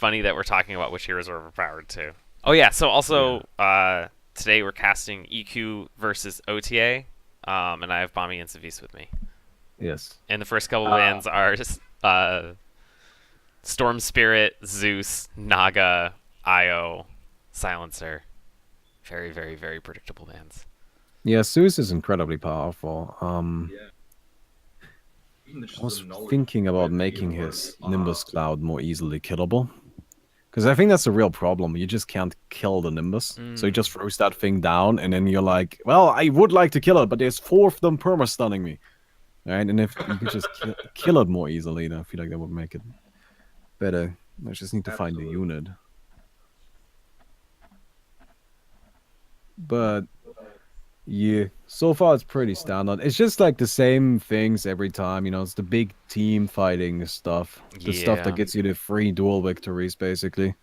funny that we're talking about which heroes are overpowered too. Oh yeah, so also today we're casting EQ versus OTA, and I have Bombi and Savis with me. Yes. And the first couple Uh, bands are just, Storm Spirit, Zeus, Naga, Io, Silencer. Very, very, very predictable bands. yeah, Zeus is incredibly powerful. Yeah. Even I just the was knowledge thinking of about where the making heroes his are. Nimbus Cloud more easily killable. Because I think that's the real problem. You just can't kill the Nimbus. So he Mm. just throws that thing down, and then you're like, well, I would like to kill it, but there's 4 of them perma-stunning me. Right? And if you could just kill it more easily, then I feel like that would make it better. I just need to find the Absolutely. unit. But yeah, so far it's pretty standard. It's just like the same things every time, it's the big team fighting stuff. The stuff that Yeah. gets you the free duel victories, basically.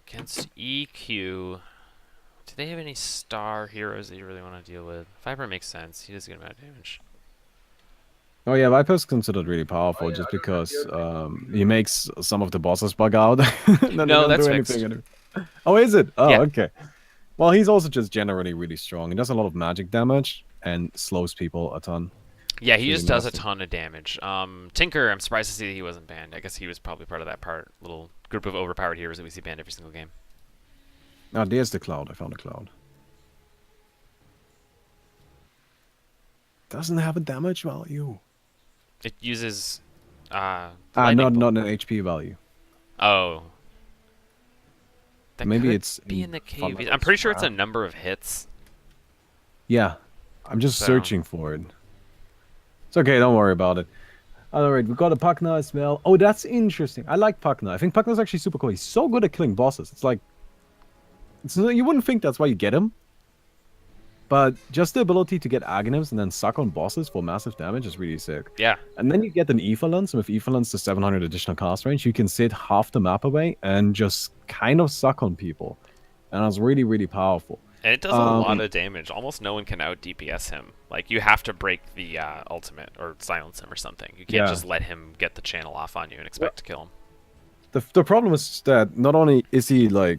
Against EQ, do they have any star heroes that you really want to deal with? Viper makes sense. He does a good amount of damage. Oh yeah, Viper's considered really Oh powerful yeah, just I don't have the because OTA. he makes some of the bosses bug out, and then they No, don't that's do anything. fixed. Oh, is it? Oh, Yeah. okay. Well, he's also just generally really strong. He does a lot of magic damage and slows people a ton. Yeah, It's he really just does a nasty. ton of damage. Tinker, I'm surprised to see that he wasn't banned. I guess he was probably part of that little group of overpowered heroes that we see banned every single game. Ah, there's the cloud. I found the cloud. Doesn't have a damage value. It uses Ah, lightning bolt. not an HP value. Oh, that Maybe could it's be in in the cave. I'm fundamental pretty sure it's a scrap. number of hits. Yeah, I'm just So searching for it. It's okay, don't worry about it. Alright, we got a Pugna as well. Oh, that's interesting. I like Pugna. I think Pugna's actually super cool. He's so good at killing bosses. It's like, you wouldn't think that's why you get him, but just the ability to get Aghanims and then suck on bosses for massive damage is really sick. yeah, And then you get an Aether Lens, and with Aether Lens to 700 additional cast range, you can sit half the map away and just kind of suck on people. And that's really, really powerful. and it does a lot of damage. Almost no one can out DPS him. Like you have to break the ultimate or silence him or something. You can't Yeah. just let him get the channel off on you and Well, expect to kill him. the problem is that not only is he like,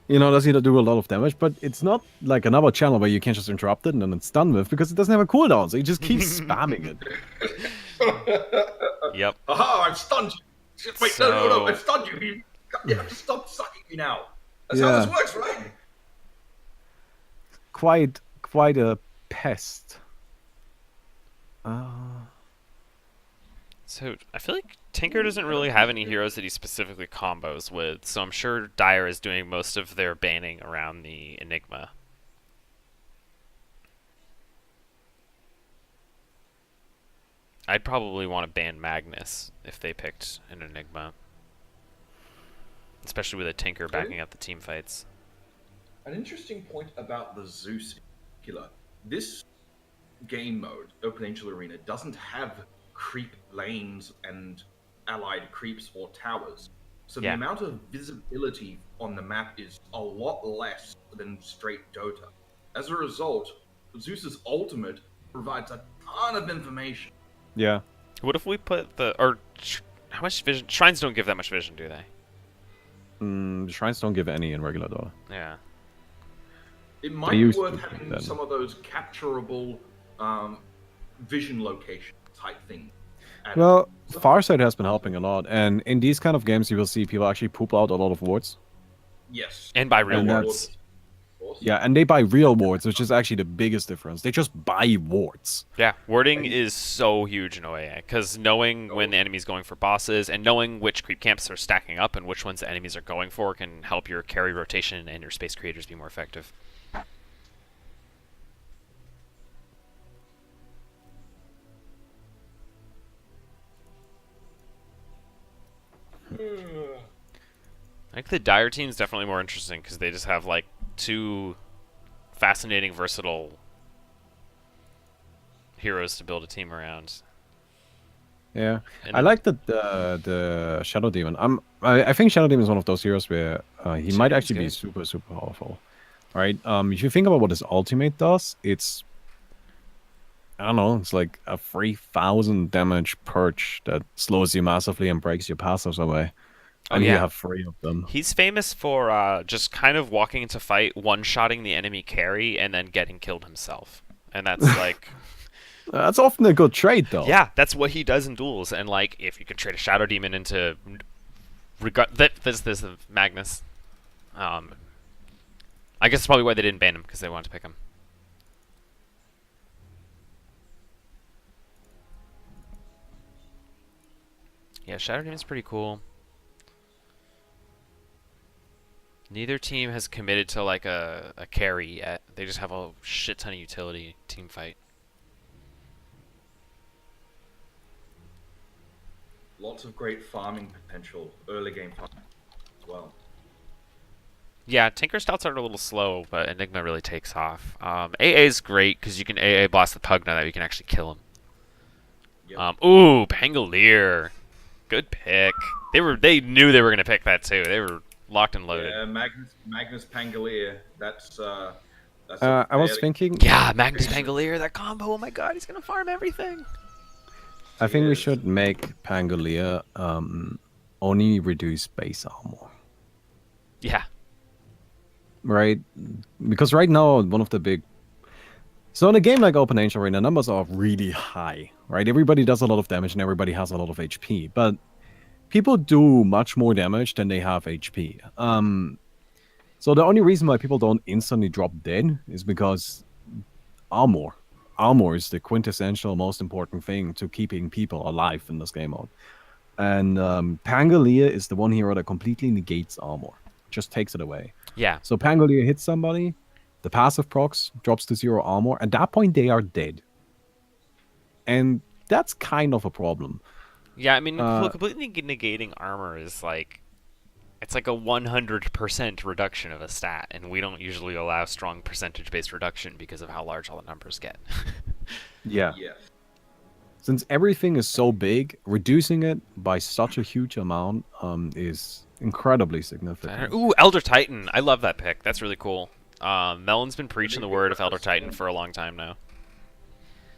does he do a lot of damage, but it's not like another channel where you can just interrupt it and then it's done with because it doesn't have a cooldown, so he just keeps spamming it. Yep. Aha! I've stunned you. Wait, no! So I've stunned you. You have to stop sucking me now. That's how Yeah, this works, right? quite a pest. So I feel like Tinker doesn't really have any heroes that he specifically combos with, so I'm sure Dire is doing most of their banning around the Enigma. I'd probably want to ban Magnus if they picked an Enigma, especially with a Tinker backing up the team fights. An interesting point about the Zeus in particular. This game mode, Open Angel Arena, doesn't have creep lanes and allied creeps or towers. So the Yeah. amount of visibility on the map is a lot less than straight Dota. As a result, Zeus's ultimate provides a ton of information. Yeah. What if we put how much vision? Shrines don't give that much vision, do they? Shrines don't give any in regular Dota. Yeah. It They might be used worth to, having then. some of those capturable vision location type things added. Well, Farsight has been helping a lot, and in these kind of games, you will see people actually poop out a lot of wards. Yes. And by real And wards. that's Of course. yeah, and they buy real wards, which is actually the biggest difference. They just buy wards. Yeah, warding is so huge in OAA because knowing when the enemy's going for bosses and knowing which creep camps are stacking up and which ones the enemies are going for can help your carry rotation and your space creators be more effective. I think the Dire team is definitely more interesting because they just have like two fascinating, versatile heroes to build a team around. Yeah, And I like the Shadow Demon. I think Shadow Demon is one of those heroes where he might Shadow Demon's actually be good. super powerful. Right? If you think about what his ultimate does, it's I don't know, it's like a 3,000 damage perch that slows you massively and breaks your passives away. Oh and you yeah. have 3 of them. He's famous for just kind of walking into fight, one-shotting the enemy carry, and then getting killed himself. And that's like, That's often a good trade, though. yeah, that's what he does in duels. And like, if you can trade a Shadow Demon into, this is Magnus. I guess that's probably why they didn't ban him, because they wanted to pick him. Yeah, Shadow Demon's pretty cool. Neither team has committed to like a carry yet. They just have a shit ton of utility team fight. Lots of great farming potential, early game farming as well. Yeah, Tinker Stouts are a little slow, but Enigma really takes off. AA is great because you can AA blast the Pug now that you can actually kill him. Yep. Ooh, Pangolier. Good pick. They knew they were gonna pick that too. They were locked and loaded. Yeah, Magnus Pangolier. That's I was thinking. Yeah, Magnus Pangolier, that combo. Oh my god, he's gonna farm everything. I think we should make Pangolier only reduce base armor. Yeah. Right? Because right now, one of the big... So in a game like Open Angel Arena, numbers are really high, right? Everybody does a lot of damage and everybody has a lot of HP. But people do much more damage than they have HP. So the only reason why people don't instantly drop dead is because armor. Armor is the quintessential most important thing to keeping people alive in this game mode. And Pangolier is the one hero that completely negates armor. Just takes it away. Yeah. So Pangolier hits somebody, the passive procs drops to 0 armor. At that point, they are dead. And that's kind of a problem. Yeah, I mean, completely negating armor is like... It's like a 100% reduction of a stat, and we don't usually allow strong percentage-based reduction because of how large all the numbers get. Yeah. Yeah. Since everything is so big, reducing it by such a huge amount is incredibly significant. Ooh, Elder Titan. I love that pick. That's really cool. Melon's been preaching the word of Elder Titan for a long time now.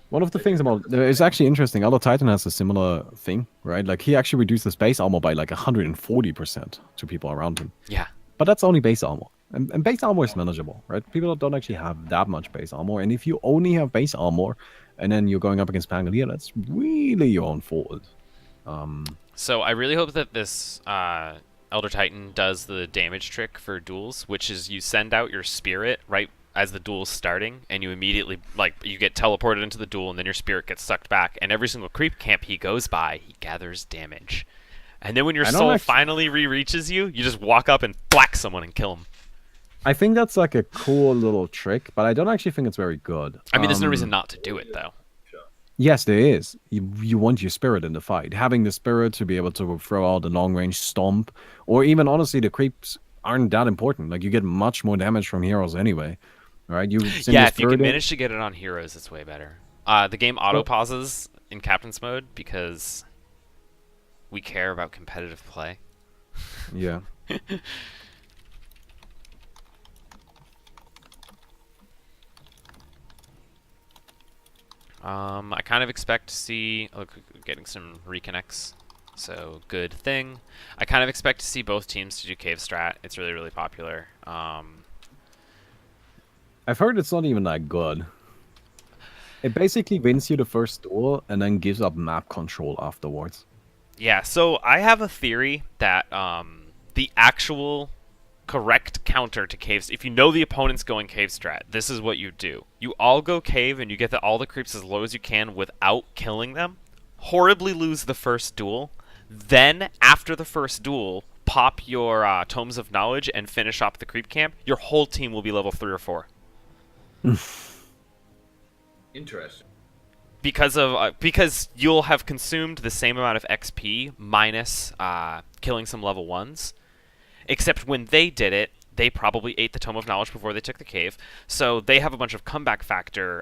One of the things about it's actually interesting. Elder Titan has a similar thing, right? Like he actually reduces base armor by like 140% to people around him. Yeah. But that's only base armor, and base armor is manageable, right? People don't actually have that much base armor, and if you only have base armor, and then you're going up against Pangolier, that's really your own fault. So I really hope that this Elder Titan does the damage trick for duels, which is you send out your spirit right as the duel's starting, and you immediately, like, you get teleported into the duel, and then your spirit gets sucked back, and every single creep camp he goes by, he gathers damage. And then when your soul finally re-reaches you, you just walk up and whack someone and kill him. I think that's like a cool little trick, but I don't actually think it's very good. I mean, there's no reason not to do it, though. Yes, there is. You want your spirit in the fight. Having the spirit to be able to throw out a long-range stomp, or even, honestly, the creeps aren't that important. Like, you get much more damage from heroes anyway. Right? Yeah, if you can manage to get it on heroes, it's way better. The game auto-pauses in Captain's mode because we care about competitive play. Yeah. I kind of expect to see... Look, getting some reconnects. So, good thing. I kind of expect to see both teams to do cave strat. It's really, really popular. I've heard it's not even that good. It basically wins you the first duel and then gives up map control afterwards. Yeah, so I have a theory that the actual correct counter to caves, if you know the opponent's going cave strat, this is what you do. You all go cave and you get all the creeps as low as you can without killing them, horribly lose the first duel, then after the first duel, pop your Tomes of Knowledge and finish off the creep camp. Your whole team will be level 3 or 4. Interesting. Because you'll have consumed the same amount of XP minus killing some level 1s. Except when they did it, they probably ate the Tome of Knowledge before they took the cave. So they have a bunch of comeback factor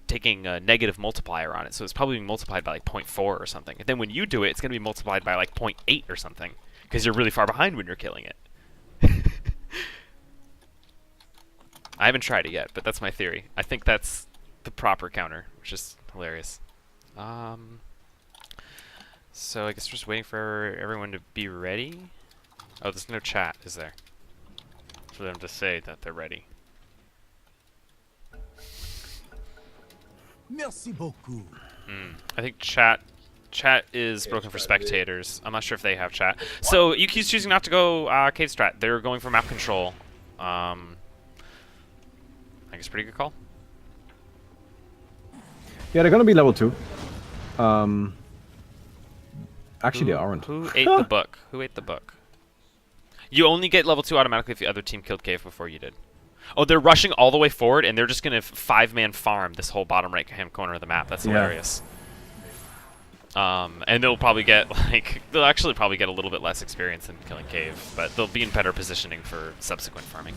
taking a negative multiplier on it. So it's probably being multiplied by like 0.4 or something. And then when you do it, it's going to be multiplied by like 0.8 or something. Because you're really far behind when you're killing it. I haven't tried it yet, but that's my theory. I think that's the proper counter, which is hilarious. So I guess we're just waiting for everyone to be ready. Oh, there's no chat, is there? For them to say that they're ready. Merci beaucoup. I think chat is broken for spectators. I'm not sure if they have chat. So UQ's choosing not to go cave strat. They're going for map control. I guess pretty good call. Yeah, they're gonna be level 2. Actually, they aren't. Who ate the book? Who ate the book? You only get level 2 automatically if the other team killed cave before you did. Oh, they're rushing all the way forward, and they're just gonna 5-man farm this whole bottom right hand corner of the map. That's hilarious. And they'll probably get they'll actually probably get a little bit less experience in killing cave, but they'll be in better positioning for subsequent farming.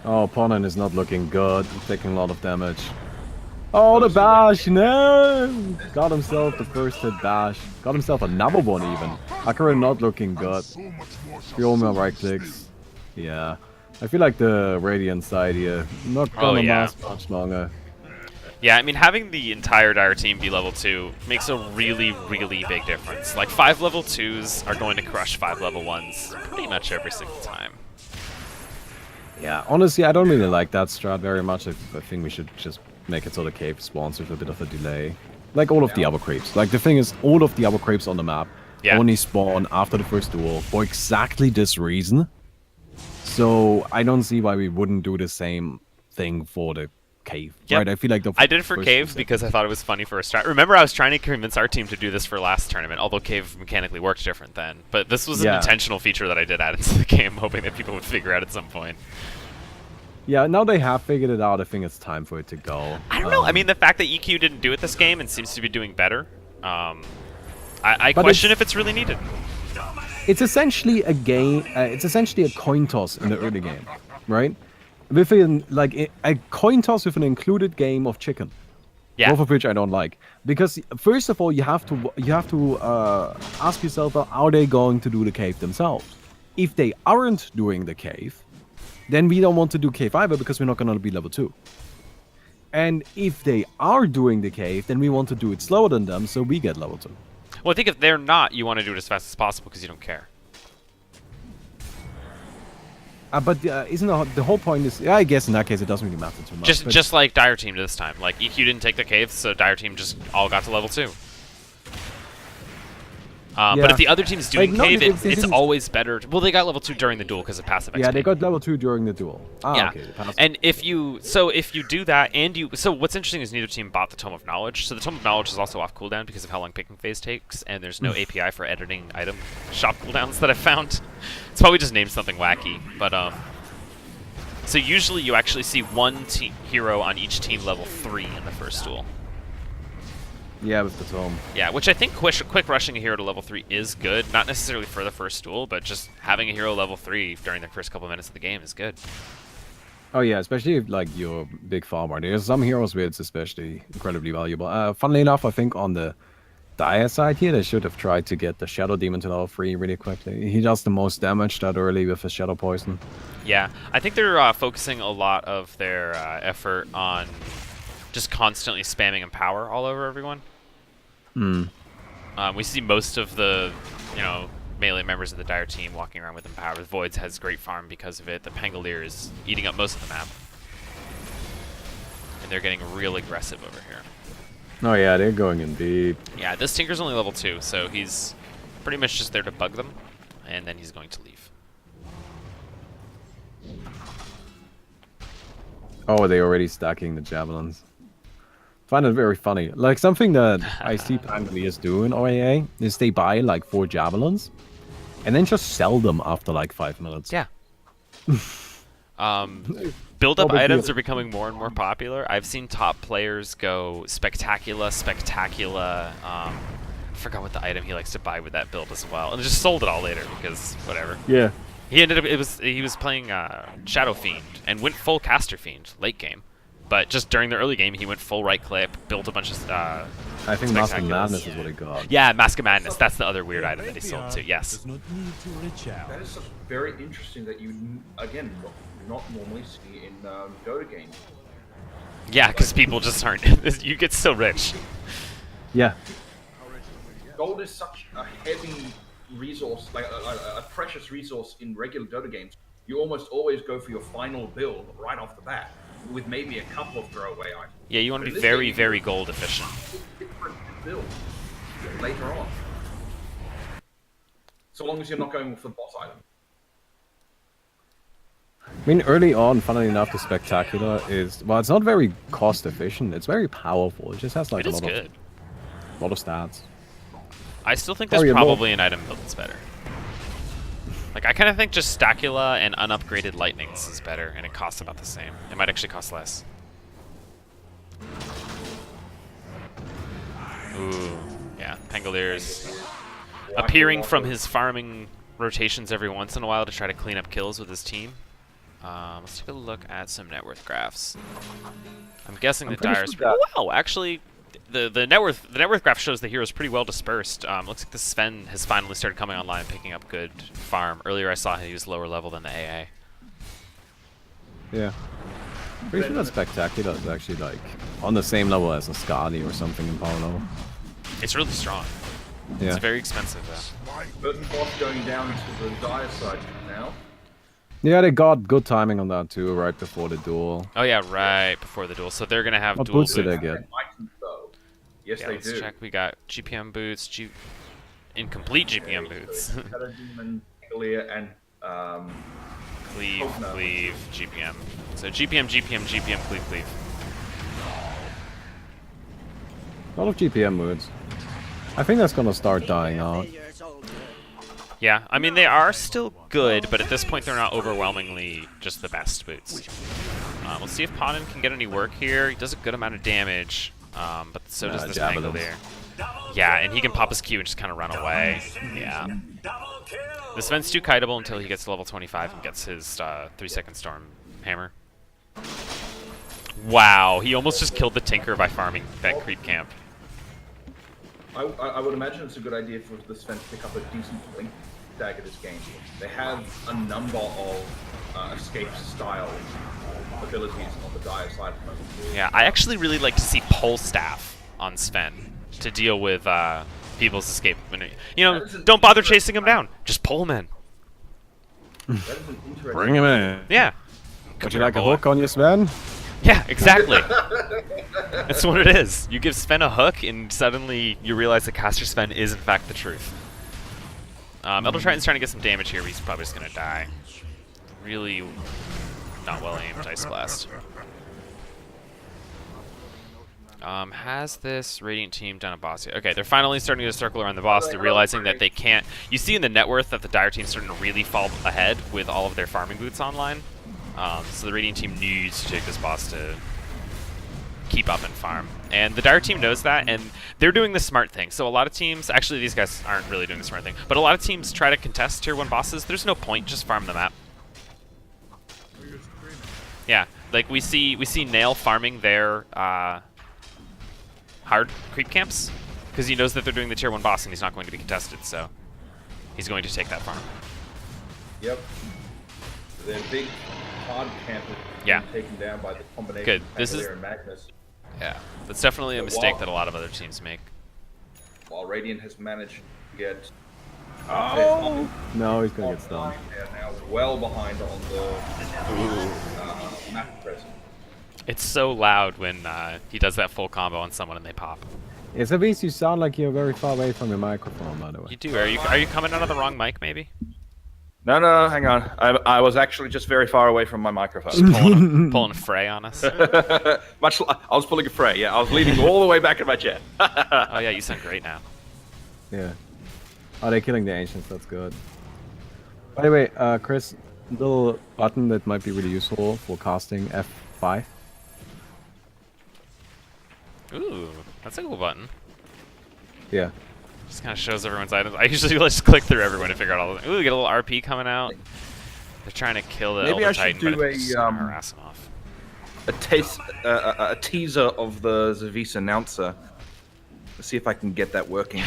Oh, Ponan is not looking good. He's taking a lot of damage. Oh, the bash! No! Got himself the first hit bash. Got himself another one even. Akira not looking good. Few more right clicks. Yeah. I feel like the Radiant side here not gonna last much longer. Yeah, I mean, having the entire Dire team be level 2 makes a really, really big difference. Like, 5 level 2s are going to crush 5 level 1s pretty much every single time. Yeah, honestly, I don't really like that strat very much. I think we should just make it so the cave spawns with a bit of a delay. Like all of the other creeps. Like, the thing is, all of the other creeps on the map only spawn after the first duel for exactly this reason. So, I don't see why we wouldn't do the same thing for the cave, right? I feel like I did it for cave because I thought it was funny for a strat. Remember, I was trying to convince our team to do this for last tournament, although cave mechanically worked different then. But this was an intentional feature that I did add into the game, hoping that people would figure out at some point. Yeah, now they have figured it out. I think it's time for it to go. I don't know. I mean, the fact that EQ didn't do it this game and seems to be doing better, I question if it's really needed. It's essentially a game. It's essentially a coin toss in the early game, right? With a coin toss with an included game of chicken. Yeah. Both of which I don't like, because first of all you have to ask yourself, well, are they going to do the cave themselves? If they aren't doing the cave, then we don't want to do cave either because we're not going to be level 2. And if they are doing the cave, then we want to do it slower than them so we get level 2. Well, I think if they're not, you want to do it as fast as possible because you don't care. But isn't the whole point is... I guess in that case it doesn't really matter too much. Just like Dire Team this time. Like, EQ didn't take the cave, so Dire Team just all got to level 2. But if the other team's doing cave, it's always better. Well, they got level 2 during the duel because of passive XP. Yeah, they got level 2 during the duel. Yeah. Okay. And if you do that, and so what's interesting is neither team bought the Tome of Knowledge. So the Tome of Knowledge is also off cooldown because of how long picking phase takes, and there's no API for editing item shop cooldowns that I found. It's probably just named something wacky, but so usually you actually see one hero on each team level 3 in the first duel. Yeah, with the tome. Yeah, which I think quick rushing a hero to level 3 is good. Not necessarily for the first duel, but just having a hero level 3 during the first couple of minutes of the game is good. Oh yeah, especially if like you're a big farmer. There's some heroes where it's especially incredibly valuable. Funnily enough, I think on the Dire side here, they should have tried to get the Shadow Demon to level 3 really quickly. He does the most damage that early with his Shadow Poison. Yeah, I think they're focusing a lot of their effort on just constantly spamming Empower all over everyone. We see most of the, melee members of the Dire team walking around with Empower. The Voids has great farm because of it. The Pangolier is eating up most of the map. And they're getting real aggressive over here. Oh yeah, they're going in deep. Yeah, this Tinker's only level 2, so he's pretty much just there to bug them, and then he's going to leave. Oh, they're already stacking the Javelins. Find it very funny. Like, something that I see Pangoliers do in OAA is they buy like 4 Javelins and then just sell them after like 5 minutes. Yeah. Build-up items are becoming more and more popular. I've seen top players go spectacular. I forgot what the item he likes to buy with that build as well, and just sold it all later because whatever. Yeah. He ended up he was playing Shadow Fiend and went full Caster Fiend late game. But just during the early game, he went full right clip, built a bunch of I think Mask of Madness is what he got. Yeah, Mask of Madness. That's the other weird item that he sold too. Yes. That is very interesting that you, again, not normally see in Dota games. Yeah, because people just aren't. You get so rich. Yeah. Gold is such a heavy, resource, like a precious resource in regular Dota games, you almost always go for your final build right off the bat, with maybe a couple of throwaway items. Yeah, you want But to in be this game, very, you very can gold efficient. different builds later on, so long as you're not going for the boss item. I mean, early on, funnily enough, the Spectacular is, well, it's not very cost efficient. It's very powerful. It just has like It a is lot good. of stats. I still think there's Sorry, probably an item build that's better. Like, I kind of think just Stacula and unupgraded Lightnings is better, and it costs about the same. It might actually cost less. Ooh, yeah. Pengalier's appearing from his farming rotations every once in a while to try to clean up kills with his team. Let's take a look at some net worth graphs. I'm guessing the Dyer's... Wow, actually, the net worth graph shows the heroes pretty well dispersed. Looks like the Sven has finally started coming online, picking up good farm. Earlier I saw he was lower level than the AA. Yeah. Pretty sure that Spectacular is actually like on the same level as a Skadi or something in power level. It's really strong. Yeah. It's very expensive though. Burton boss going down to the Dire side now. Yeah, they got good timing on that too, right before the duel. Oh yeah, right before the duel. So they're gonna have What dual boots boots. did they get? Yes, Yeah, they let's do. check. We got GPM boots, incomplete GPM boots. Demon, Clear, and Cleave, Oh, no. cleave, GPM. So GPM, cleave, cleave. A lot of GPM moods. I think that's gonna start dying out. Yeah, I mean they are still good, but at this point they're not overwhelmingly just the best boots. Let's see if Ponin can get any work here. He does a good amount of damage, but so does this Javelins. Pangolier. Yeah, and he can pop his Q and just kind of run away. Yeah. This Sven's too kiteable until he gets to level 25 and gets his 3-second storm hammer. Wow, he almost just killed the Tinker by farming that creep camp. I would imagine it's a good idea for the Sven to pick up a decent link dagger this game. They have a number of escape-style abilities on the Dire side. Yeah, I actually really like to see Pole Staff on Sven to deal with people's escape. You know, don't bother chasing him down. Just pull him in. That is an interesting... Bring him in. Yeah. Would you like a hook on your Sven? Yeah, exactly. That's what it is. You give Sven a hook, and suddenly you realize that Caster Sven is in fact the truth. Elder Triton's trying to get some damage here, but he's probably just gonna die. Really not well aimed Ice Blast. Has this Radiant team done a boss yet? Okay, they're finally starting to circle around the boss. They're realizing that they can't... You see in the net worth that the Dire team's starting to really fall ahead with all of their farming boots online. So the Radiant team needs to take this boss to keep up and farm. And the Dire team knows that, and they're doing the smart thing. So a lot of teams... Actually, these guys aren't really doing the smart thing. But a lot of teams try to contest Tier 1 bosses. There's no point. Just farm the map. Yeah, like we see Nail farming their hard creep camps because he knows that they're doing the Tier 1 boss and he's not going to be contested, so he's going to take that farm. Yep. Their big hard camp is Yeah. taken down by the combination Good. of This is- Pangolier and Magnus, Yeah, that's definitely a Yeah, mistake wow. that a lot of other teams make. while Radiant has managed to get... Oh! No, he's gonna get stunned. They're now well behind on the map present. It's so loud when he does that full combo on someone and they pop. Yeah, Zavis, you sound like you're very far away from your microphone, by the way. You do. Are you coming out of the wrong mic, maybe? No, hang on. I was actually just very far away from my microphone. Pulling a fray on us. I was pulling a fray, yeah. I was leaning all the way back in my chair. Oh yeah, you sound great now. Yeah. Oh, they're killing the ancients. That's good. By the way, Chris, little button that might be really useful for casting F5. Ooh, that's a cool button. Yeah. Just kind of shows everyone's items. I usually just click through everyone to figure out all the... Ooh, we get a little RP coming out. They're trying to kill the Maybe Elder I should Titan, do but it's just a, gonna harass him off. a teaser of the Zavis announcer. Let's see if I can get that working.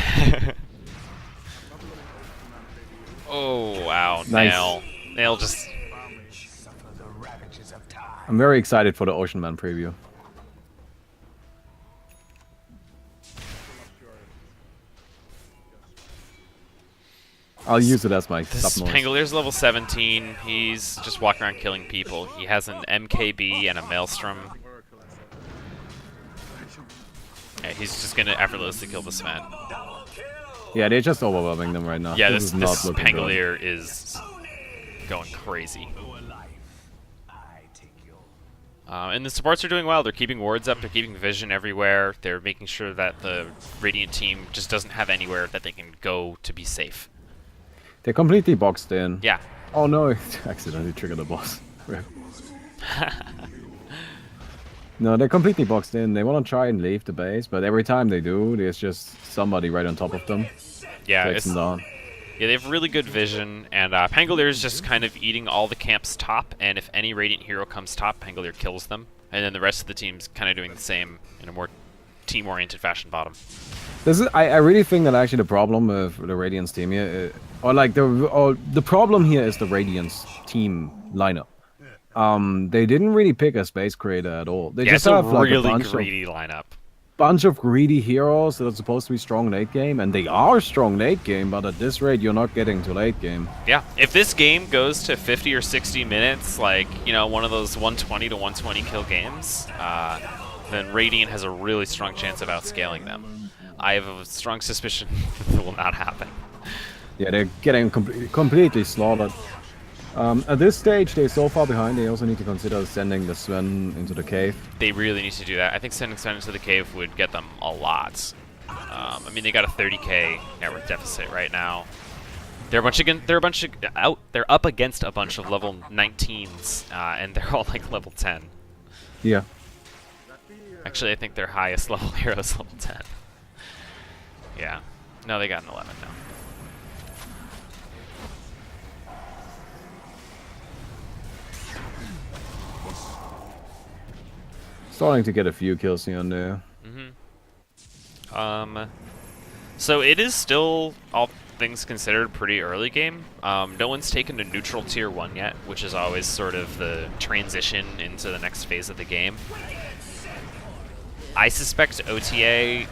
Oh, wow. Nice. Nail just... I'm very excited for the Ocean Man preview. I'll use it as my This sub noise. Pangolier's level 17. He's just walking around killing people. He has an MKB and a Maelstrom. Yeah, he's just gonna effortlessly kill the Sven. Yeah, they're just overwhelming them right now. Yeah, this is not this looking good. Pangolier is going crazy. And the supports are doing well. They're keeping wards up. They're keeping vision everywhere. They're making sure that the Radiant team just doesn't have anywhere that they can go to be safe. They're completely boxed in. Yeah. Oh no, it accidentally triggered the boss. No, they're completely boxed in. They want to try and leave the base, but every time they do, there's just somebody right on top of them. Yeah, Takes them down. Yeah, they have really good vision, and Pangolier is just kind of eating all the camps top, and if any Radiant hero comes top, Pangolier kills them, and then the rest of the team's kind of doing the same in a more team-oriented fashion bottom. This is, I really think that actually the problem with the Radiance team here, the problem here is the Radiance team lineup. They didn't really pick a space creator at all. They just it's have a like really a greedy lineup. bunch of greedy heroes that are supposed to be strong late game, and they are strong late game, but at this rate you're not getting to late game. Yeah, if this game goes to 50 or 60 minutes, like, you know, one of those 120 to 120 kill games, then Radiant has a really strong chance of outscaling them. I have a strong suspicion that will not happen. Yeah, they're getting completely slaughtered. At this stage, they're so far behind, they also need to consider sending the Sven into the cave. They really need to do that. I think sending Sven into the cave would get them a lot. I mean, they got a 30k network deficit right now. They're up against a bunch of level 19s, and they're all like level 10. Yeah. Actually, I think their highest level hero is level 10. Yeah. No, they got an 11 now. Starting to get a few kills here and there. So it is still, all things considered, pretty early game. No one's taken to neutral tier 1 yet, which is always sort of the transition into the next phase of the game. I suspect OTA,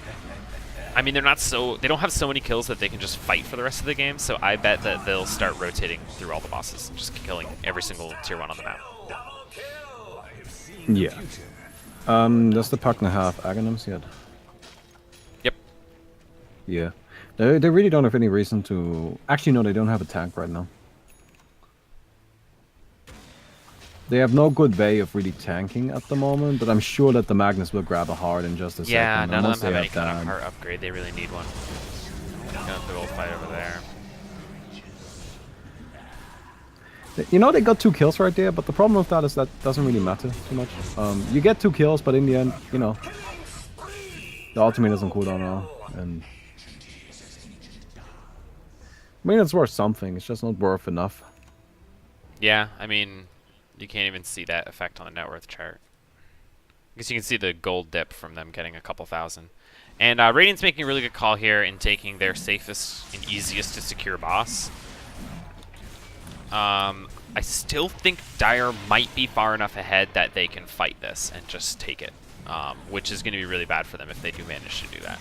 I mean, they don't have so many kills that they can just fight for the rest of the game, so I bet that they'll start rotating through all the bosses and just killing every single tier 1 on the map. Yeah. Does the partner have Aghanims yet? Yep. Yeah. They really don't have any reason to... Actually, no, they don't have a tank right now. They have no good way of really tanking at the moment, but I'm sure that the Magnus will grab a heart in just a second. Yeah, none of them have any that. kind of heart upgrade. They really need one. Got the old fight over there. You know, they got 2 kills right there, but the problem with that is that doesn't really matter too much. You get 2 kills, but in the end, you know, the ultimate is on cooldown now, and I mean, it's worth something. It's just not worth enough. Yeah, I mean, you can't even see that effect on the net worth chart. I guess you can see the gold dip from them getting a couple thousand. And Radiant's making a really good call here in taking their safest and easiest to secure boss. I still think Dire might be far enough ahead that they can fight this and just take it, which is going to be really bad for them if they do manage to do that.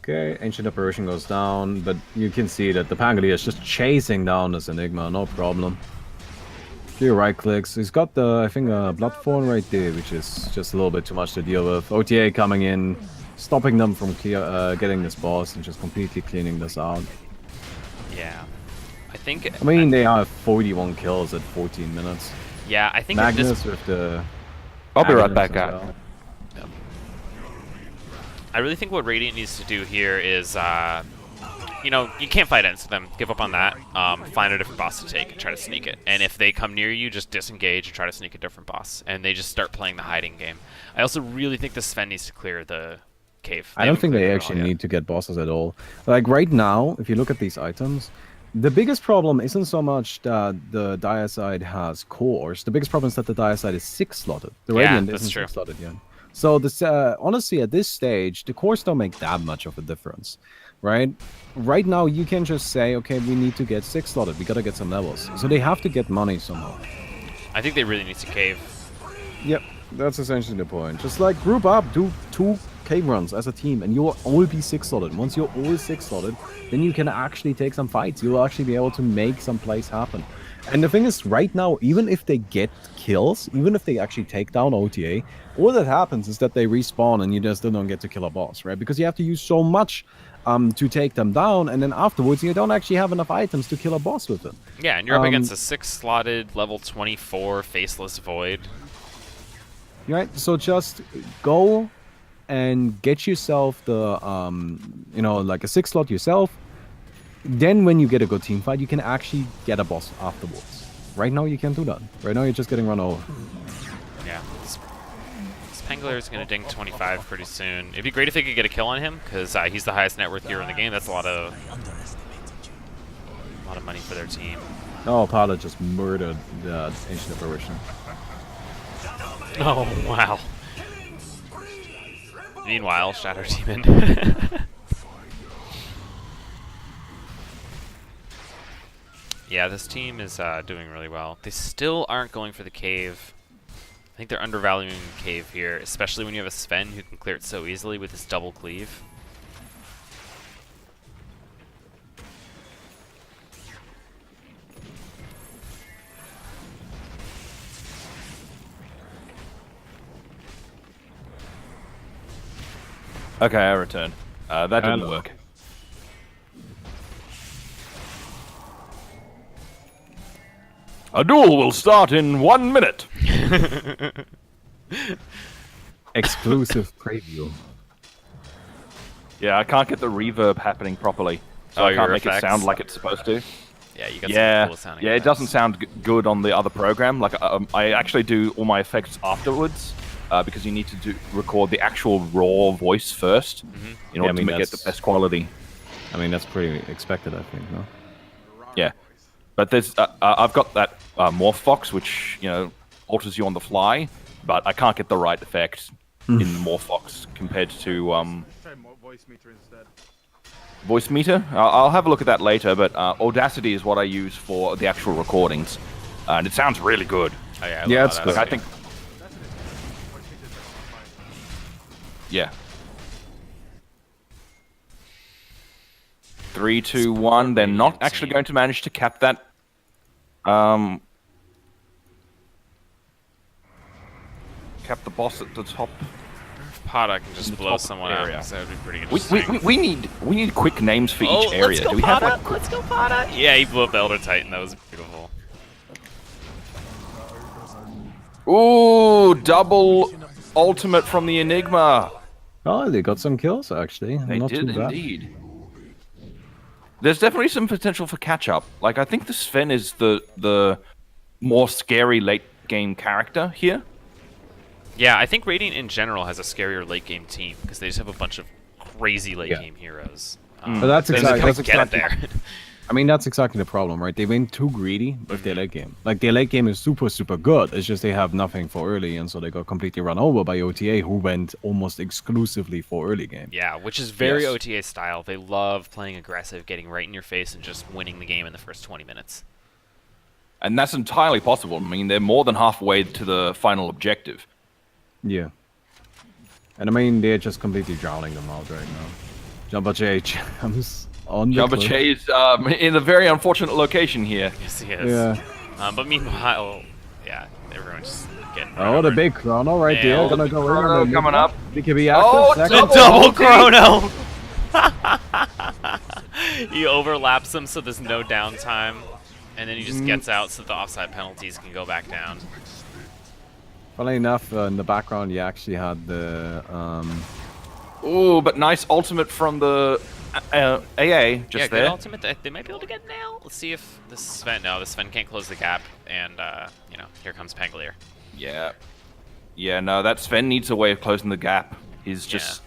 Okay, Ancient Apparition goes down, but you can see that the Pangolier is just chasing down this Enigma, no problem. Few right clicks. He's got the, I think, Bloodthorn right there, which is just a little bit too much to deal with. OTA coming in, stopping them from getting this boss and just completely cleaning this out. Yeah. I think... I mean, they have 41 kills at 14 minutes. Yeah, I think Magnus with the... I'll be right Aghanims back, as guys. well. I really think what Radiant needs to do here is, you know, you can't fight against them. Give up on that. Find a different boss to take and try to sneak it. And if they come near you, just disengage and try to sneak a different boss. And they just start playing the hiding game. I also really think the Sven needs to clear the cave. I don't think they actually need to get bosses at all. Like, right now, if you look at these items, the biggest problem isn't so much that the Dire side has cores. The biggest problem is that the Dire side is 6 slotted. The Yeah, Radiant that's isn't true. 6 slotted yet. So this, honestly, at this stage, the cores don't make that much of a difference, right? Right now, you can just say, okay, we need to get 6 slotted. We gotta get some levels. So they have to get money somehow. I think they really need to cave. Yep, that's essentially the point. Just like group up, do 2 cave runs as a team, and you'll all be 6 slotted. Once you're all 6 slotted, then you can actually take some fights. You'll actually be able to make some plays happen. And the thing is, right now, even if they get kills, even if they actually take down OTA, all that happens is that they respawn and you just still don't get to kill a boss, right? Because you have to use so much to take them down, and then afterwards you don't actually have enough items to kill a boss with them. Yeah, and you're up against a 6-slotted level 24 faceless void. Right? So just go and get yourself the, you know, like a 6 slot yourself. Then when you get a good team fight, you can actually get a boss afterwards. Right now you can't do that. Right now you're just getting run over. Yeah. This Pangolier is going to ding 25 pretty soon. It'd be great if they could get a kill on him, because he's the highest net worth hero in the game. That's a lot of money for their team. Oh, Pala just murdered the Ancient Apparition. Oh, wow. Meanwhile, Shadow Demon. Yeah, this team is doing really well. They still aren't going for the cave. I think they're undervaluing the cave here, especially when you have a Sven who can clear it so easily with his double cleave. Okay, I return. That didn't Hello. work. A duel will start in 1 minute. Exclusive preview. Yeah, I can't get the reverb happening properly, so Oh, I can't your make it effects? sound like it's supposed to. Yeah, you got Yeah, some cool sounding yeah, it effects. doesn't sound good on the other program. Like, I actually do all my effects afterwards, because you need to record the actual raw voice first in order to get the best quality. I mean, that's pretty expected, I think, no? Yeah, but there's I've got that Morph Fox, which alters you on the fly, but I can't get the right effect in the Morph Fox compared to Try voice meter instead. voice meter. I'll have a look at that later, but Audacity is what I use for the actual recordings, and it sounds really good. Oh, yeah, Yeah, it's Like, I think, yeah. 3, 2, 1. They're not actually going to manage to cap that. Cap the boss at the top. Pada can just the blow top someone area. out, so that would be pretty We, interesting. we need quick names for Oh, each area. let's go, Do we have Pada! like Let's go, Pada! Yeah, he blew up the Elder Titan. That was beautiful. Ooh, double ultimate from the Enigma. Oh, they got some kills, actually. They Not did too bad. indeed. There's definitely some potential for catch up. Like, I think the Sven is the more scary late game character here. Yeah, I think Radiant in general has a scarier late game team because they just have a bunch of crazy late game heroes. But that's they just exactly, kinda that's get exactly. it there. I mean, that's exactly the problem, right? They've been too greedy with their late game. Like, their late game is super, super good. It's just they have nothing for early, and so they got completely run over by OTA, who went almost exclusively for early game. Yeah, which is very Yes. OTA style. They love playing aggressive, getting right in your face, and just winning the game in the first 20 minutes. And that's entirely possible. I mean, they're more than halfway to the final objective. Yeah. And I mean, they're just completely drowning them out right now. Jumbo J jumps on the Jumbo cliff. Che is in a very unfortunate location here. Yes, he is. Yeah. But meanwhile, yeah, everyone's just getting Oh, the big chrono right there. Nailed. Gonna go in. Chrono on the coming mid- up. BKB active. Oh, second. double chrono! He overlaps them so there's no downtime, and then he just gets out so the offside penalties can go back down. Funnily enough, in the background, you actually had the Ooh, but nice ultimate from the AA just Yeah, there. good ultimate. They might be able to get nail. Let's see if this Sven. No, the Sven can't close the gap, and here comes Pangolier. Yeah. Yeah, no, that Sven needs a way of closing the gap. He's just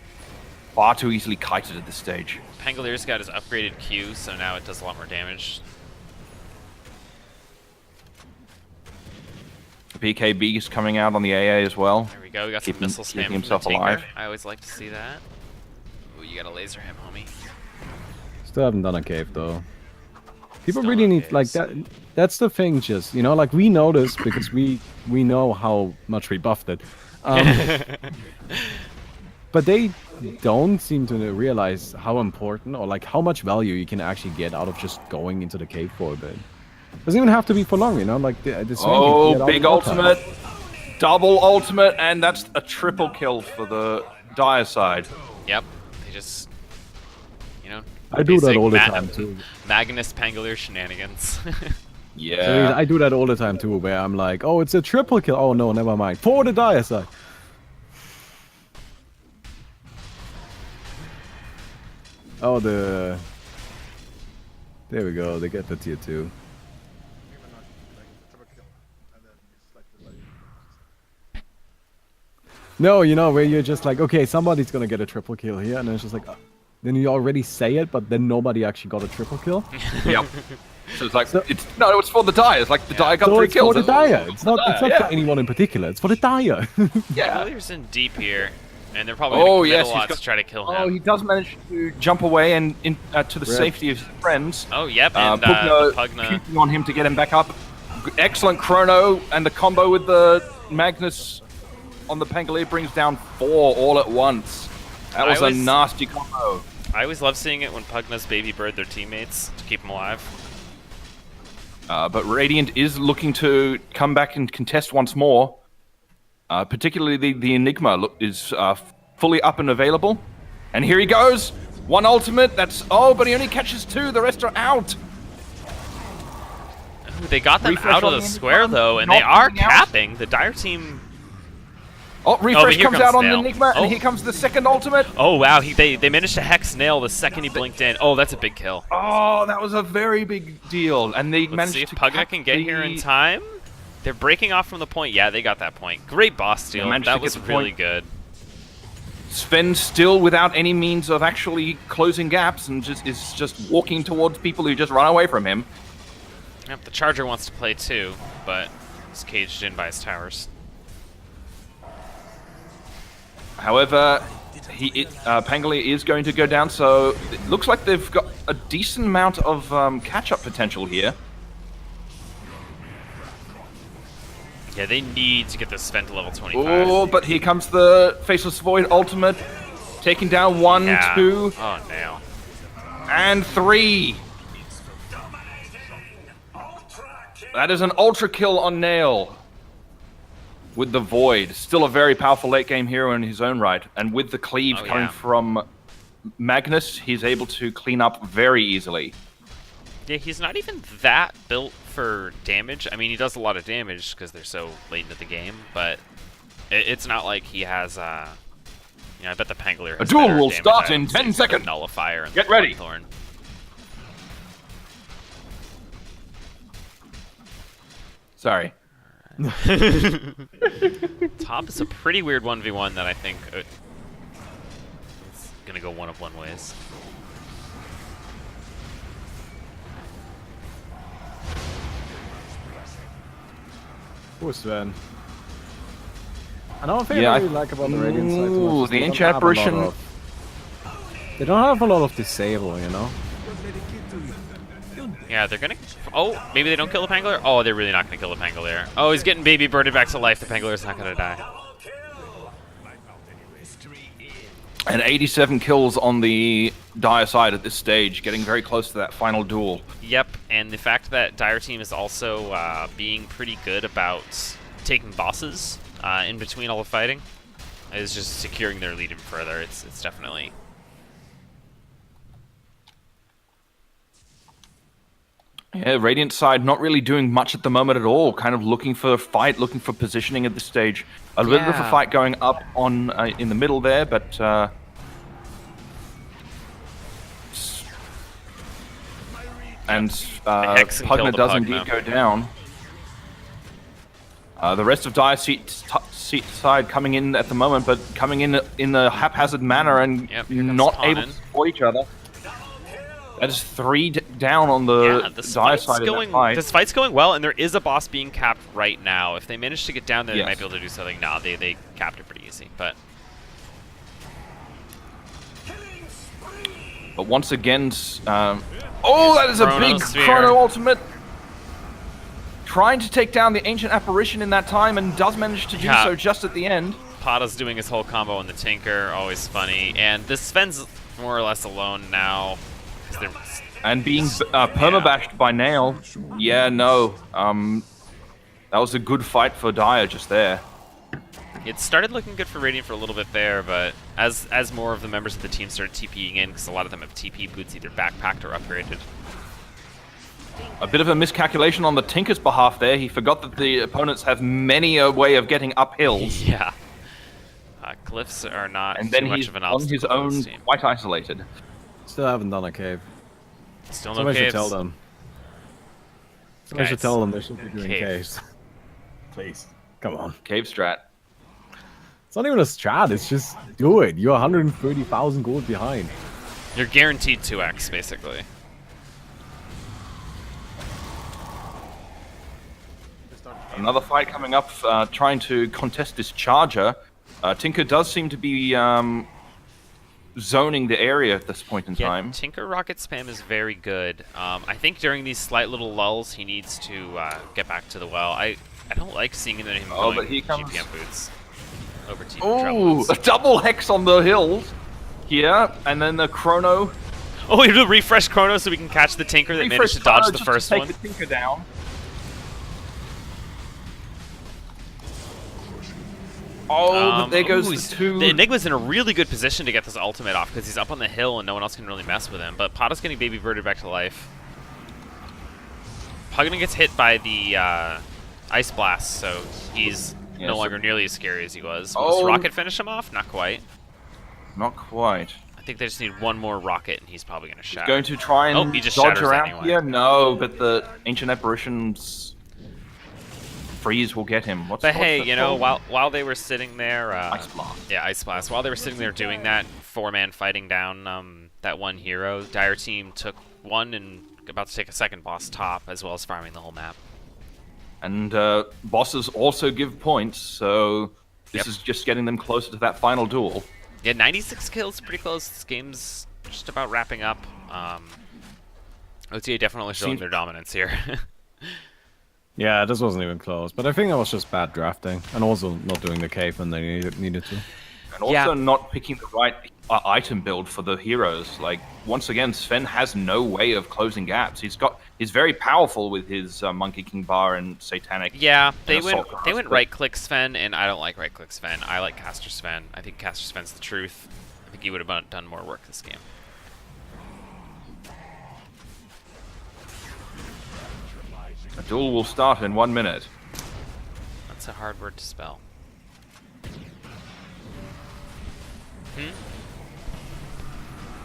far too easily kited at this stage. Pangolier's got his upgraded Q, so now it does a lot more damage. BKB is coming out on the AA as well. There we go. We got some Keeping- missile spam keeping from himself the Tinker. alive. I always like to see that. Ooh, you gotta laser him, homie. Still haven't done a cave though. People Still really no need like caves. that. That's the thing, just like we know this because we know how much we buffed it. But they don't seem to realize how important or like how much value you can actually get out of just going into the cave for a bit. Doesn't even have to be for long, like the Swain can get Oh, out big all the time. ultimate. Double ultimate, and that's a triple kill for the Dire side. Yep. They just, I do that basic all the time too. Magnus Pangolier shenanigans. Yeah. I do that all the time too, where I'm like, oh, it's a triple kill. Oh no, never mind. For the Dire side. Oh, there we go. They get the tier 2. Even not like triple kill, and then it's like the No, where you're just like, okay, somebody's gonna get a triple kill here, and then it's just like, then you already say it, but then nobody actually got a triple kill. Yep. So it's like, it's for the Dire. It's like the Dire got So 3 it's kills. for the Dire. It's not yeah. for anyone in particular. It's for the Dire. Yeah. Pangalier's in deep here, and they're probably Oh, gonna commit yes, a he's lot got- to try to kill Oh, him. he does manage to jump away and to the Rip. safety of his friends. Oh, yep, and Pugna Pugna. keeping on him to get him back up. Excellent chrono, and the combo with the Magnus on the Pangolier brings down 4 all at once. That was a nasty combo. I always love seeing it when Pugna's baby bird their teammates to keep them alive. But Radiant is looking to come back and contest once more. Particularly the Enigma is fully up and available. And here he goes! 1 ultimate, but he only catches 2, the rest are out! Ooh, they got them Refresh out on of the the square, Enigma, though, and not they are getting out. capping. The Dire team... Oh, Refresh here comes comes out on the Nail. Enigma, Oh. and here comes the second ultimate. Oh, wow, they managed to hex Nail the second he blinked in. Oh, that's a big kill. Oh, that was a very big deal, and they Let's managed see if to Pugna cap can get here in the- time. They're breaking off from the point. Yeah, they got that point. Great boss steal. managed That to get was the really point. good. Sven still without any means of actually closing gaps and is just walking towards people who just run away from him. Yep, the Charger wants to play too, but he's caged in by his towers. However, Pangolier is going to go down, so it looks like they've got a decent amount of catch-up potential here. Yeah, they need to get this Sven to level 25. Oh, but here comes the Faceless Void ultimate, taking down 1, Yeah. 2, Oh, Nail. and 3. That is an ultra kill on Nail. With the Void. Still a very powerful late game hero in his own right. And with the cleaves Oh, coming yeah. from Magnus, he's able to clean up very easily. Yeah, he's not even that built for damage. I mean, he does a lot of damage because they're so late into the game, but it's not like he has, I bet the Pangolier has A duel better will damage start in items 10 like the seconds. Nullifier and Get the ready. Thorn. Sorry. Top is a pretty weird 1v1 that I think is gonna go one of one ways. Poor Sven. Another thing Yeah, I really like about the Radiant side so much Ooh, is the they don't Ancient have a lot Apparition. They don't have a lot of disable. Yeah, they're gonna... Oh, maybe they don't kill the Pangolier? Oh, they're really not gonna kill the Pangolier. Oh, he's getting baby birded back to life. The Pangolier's not gonna die. And 87 kills on the Dire side at this stage, getting very close to that final duel. Yep, and the fact that Dire Team is also being pretty good about taking bosses in between all the fighting is just securing their lead even further. It's definitely... Yeah, Radiant side not really doing much at the moment at all. Kind of looking for a fight, looking for positioning at this stage. A little bit of a Yeah. fight going up on in the middle there, but Hex and kill Pugna the does Pugna. indeed go down. The rest of Dire seat side coming in at the moment, but coming in a haphazard manner and Yep, here comes not Pawn able in. to support each other. That is 3 down on the Yeah, this dire fight's side of going. that fight. This fight's going well, and there is a boss being capped right now. If they manage to get down there, they Yes. might be able to do something. Nah, they capped it pretty easy. But once again, oh, that is a big Chronosphere. Chrono Ultimate. Trying to take down the Ancient Apparition in that time, and does manage to do Yeah. so just at the end. Pata's doing his whole combo on the Tinker, always funny. And this Sven's more or less alone now. 'Cause they're And being permabashed by Nail. Yeah, no. That was a good fight for Dire just there. It started looking good for Radiant for a little bit there, but as more of the members of the team started TPing in, because a lot of them have TP boots either backpacked or upgraded. A bit of a miscalculation on the Tinker's behalf there. He forgot that the opponents have many a way of getting up hills. Yeah. Glyphs are not And too then much he's of an on his obstacle for this own, team. quite isolated. Still haven't done a cave. Still no Somebody should caves. tell them. Somebody should Guys, tell them they should be doing cave. caves. Please. Come on. Cave strat. It's not even a strat, it's just do it. You're 130,000 gold behind. You're guaranteed 2x, basically. Another fight coming up, trying to contest this charger. Tinker does seem to be zoning the area at this point in Yeah, time. Tinker rocket spam is very good. I think during these slight little lulls, he needs to get back to the well. I don't like seeing him Oh, going but here comes- GPM boots over TP Oh, trebles. a double hex on the hills here, and then the Chrono. Oh, we do refresh Chrono so we can catch the Tinker that managed to dodge the first take one. the Tinker down. Oh, but there goes the two. The Enigma's in a really good position to get this ultimate off because he's up on the hill and no one else can really mess with him. But Pata's getting baby birded back to life. Pugna gets hit by the Ice Blast, so he's Yeah, no so- longer nearly as scary as he was. Oh. Will this rocket finish him off? Not quite. Not quite. I think they just need one more rocket and he's probably going to shatter. Going to try and Oh, he just dodge shatters around anyway. here. No, but the Ancient Apparition's freeze will get him. What's But what's hey, that you know, called? while they were sitting there, Ice Blast. yeah, Ice Blast. While they were sitting there doing that, four-man fighting down that one hero, Dire Team took one and about to take a second boss top, as well as farming the whole map. And bosses also give points, so this Yep. is just getting them closer to that final duel. Yeah, 96 kills, pretty close. This game's just about wrapping up. OTA definitely showing Seems- their dominance here. Yeah, this wasn't even close. But I think that was just bad drafting. And also not doing the cave when they needed to. And also Yeah. not picking the right item build for the heroes. Like, once again, Sven has no way of closing gaps. He's very powerful with his Monkey King Bar and Satanic. Yeah, they and went Assault they Cross, went but- right click Sven, and I don't like right click Sven. I like caster Sven. I think caster Sven's the truth. I think he would have done more work this game. A duel will start in 1 minute. That's a hard word to spell.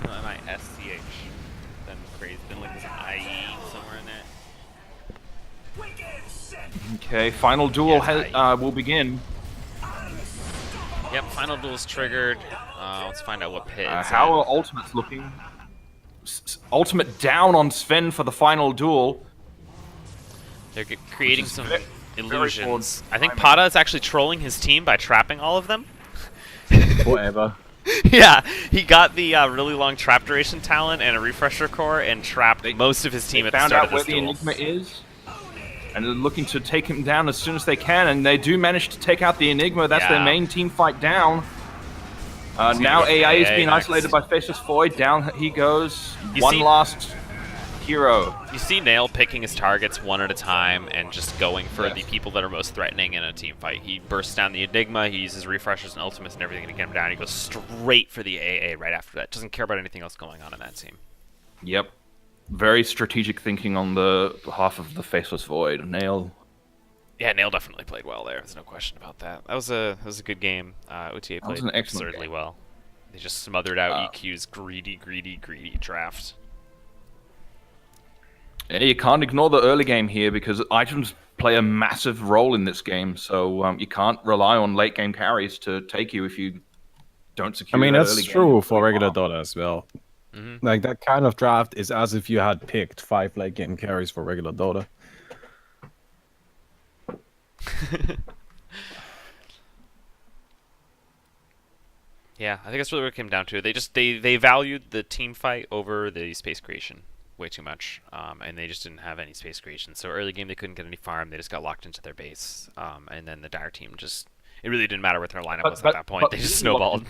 M-I-S-C-H. Then crazy. Then like there's an I-E somewhere in there. Okay, final duel Yes, will begin. Yep, final duel's triggered. Let's find out what pit it's How in. are ultimates looking? Ultimate down on Sven for the final duel. They're creating is some very illusions. forward I think timing. Pata is actually trolling his team by trapping all of them. Whatever. Yeah, he got the really long trap duration talent and a refresher core and trapped most of his team They at the found start out of where this the duel. Enigma is, and they're looking to take him down as soon as they can, and they do manage to take out the Enigma. That's their Yeah. main team fight down. Now go for AI is AA being next. isolated by Faceless Void. Down he goes. You One see- last hero. You see Nail picking his targets one at a time and just going for Yes. the people that are most threatening in a team fight. He bursts down the Enigma, he uses refreshers and ultimates and everything to get him down. He goes straight for the AA right after that. Doesn't care about anything else going on in that team. Yep. Very strategic thinking on the behalf of the Faceless Void. Nail. Yeah, Nail definitely played well there. There's no question about that. That was a good game. OTA That was played an excellent absurdly game. well. They just smothered out Uh, EQ's greedy draft. Yeah, you can't ignore the early game here because items play a massive role in this game. So you can't rely on late game carries to take you if you don't secure. I mean, that that's early game. true for regular Dota as well. Mm-hmm. Like that kind of draft is as if you had picked 5 late game carries for regular Dota. Yeah, I think that's really what it came down to. They valued the team fight over the space creation way too much, and they just didn't have any space creation. So early game they couldn't get any farm. They just got locked into their base, and then the Dire team just it really didn't matter what their lineup was at that point. They just snowballed.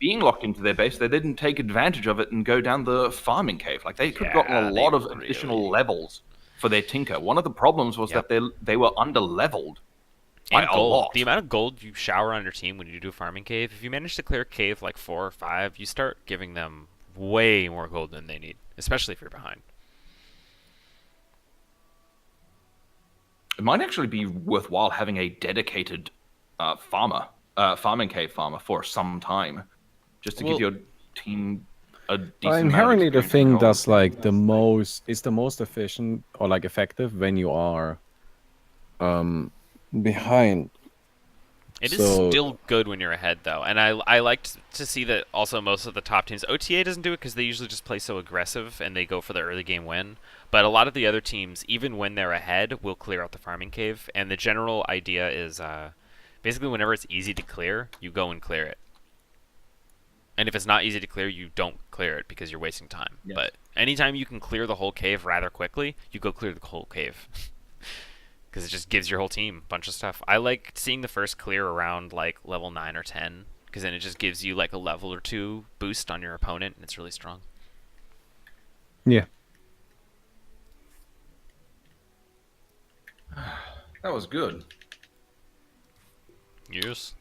Being locked into their base, they didn't take advantage of it and go down the farming cave. Like they could have gotten Yeah, a they lot of really- additional levels for their Tinker. One of the problems was Yep. that they were under leveled by And a gold. lot. The amount of gold you shower on your team when you do farming cave, if you manage to clear cave like 4 or 5, you start giving them way more gold than they need, especially if you're behind. It might actually be worthwhile having a dedicated farming cave farmer for some time, just to Well- give your team a decent Well, amount of inherently, the experience thing and gold. that's like the most efficient or like effective when you are behind. It is So- still good when you're ahead, though, and I liked to see that also most of the top teams. OTA doesn't do it because they usually just play so aggressive and they go for the early game win. But a lot of the other teams, even when they're ahead, will clear out the farming cave. And the general idea is basically whenever it's easy to clear, you go and clear it. And if it's not easy to clear, you don't clear it because you're wasting time. Yes. But anytime you can clear the whole cave rather quickly, you go clear the whole cave. Because it just gives your whole team a bunch of stuff. I like seeing the first clear around like level 9 or 10, because then it just gives you like a level or 2 boost on your opponent, and it's really strong. Yeah. That was good. Yes.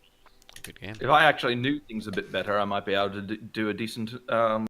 Good game. If I actually knew things a bit better, I might be able to do a decent